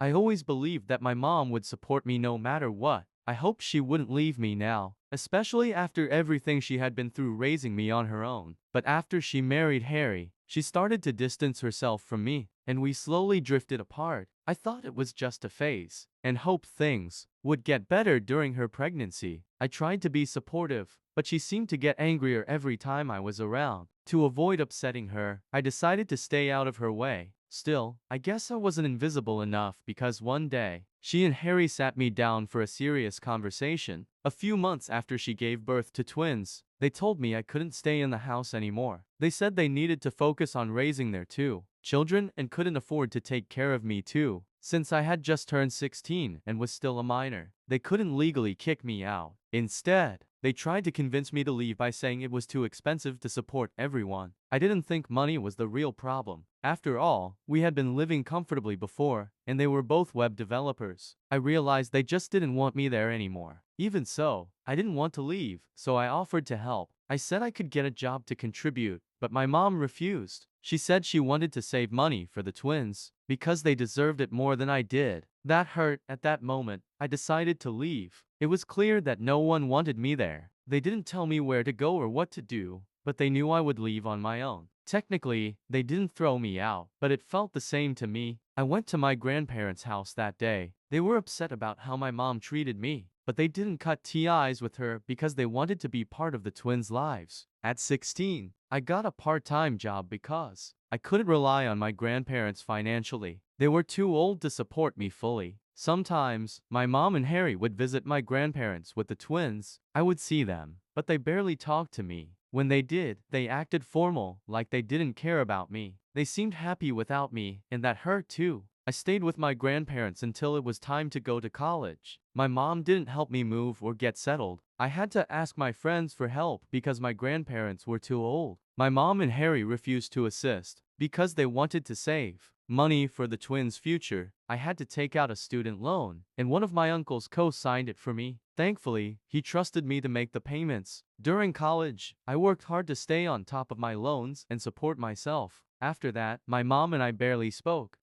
I always believed that my mom would support me no matter what. I hoped she wouldn't leave me now, especially after everything she had been through raising me on her own. But after she married Harry, she started to distance herself from me, and we slowly drifted apart. I thought it was just a phase, and hoped things would get better during her pregnancy. I tried to be supportive, but she seemed to get angrier every time I was around. To avoid upsetting her, I decided to stay out of her way. Still, I guess I wasn't invisible enough because one day, she and Harry sat me down for a serious conversation. A few months after she gave birth to twins, they told me I couldn't stay in the house anymore. They said they needed to focus on raising their two children and couldn't afford to take care of me too. Since I had just turned 16 and was still a minor, they couldn't legally kick me out. Instead, they tried to convince me to leave by saying it was too expensive to support everyone. I didn't think money was the real problem. After all, we had been living comfortably before, and they were both web developers. I realized they just didn't want me there anymore. Even so, I didn't want to leave, so I offered to help. I said I could get a job to contribute, but my mom refused. She said she wanted to save money for the twins, because they deserved it more than I did. That hurt. At that moment, I decided to leave. It was clear that no one wanted me there. They didn't tell me where to go or what to do, but they knew I would leave on my own. Technically, they didn't throw me out, but it felt the same to me. I went to my grandparents' house that day. They were upset about how my mom treated me, but they didn't cut ties with her because they wanted to be part of the twins' lives. At 16, I got a part-time job because I couldn't rely on my grandparents financially. They were too old to support me fully. Sometimes, my mom and Harry would visit my grandparents with the twins. I would see them, but they barely talked to me. When they did, they acted formal, like they didn't care about me. They seemed happy without me, and that hurt too. I stayed with my grandparents until it was time to go to college. My mom didn't help me move or get settled. I had to ask my friends for help because my grandparents were too old. My mom and Harry refused to assist because they wanted to save money for the twins' future. I had to take out a student loan, and one of my uncles co-signed it for me. Thankfully, he trusted me to make the payments. During college, I worked hard to stay on top of my loans and support myself. After that, my mom and I barely spoke.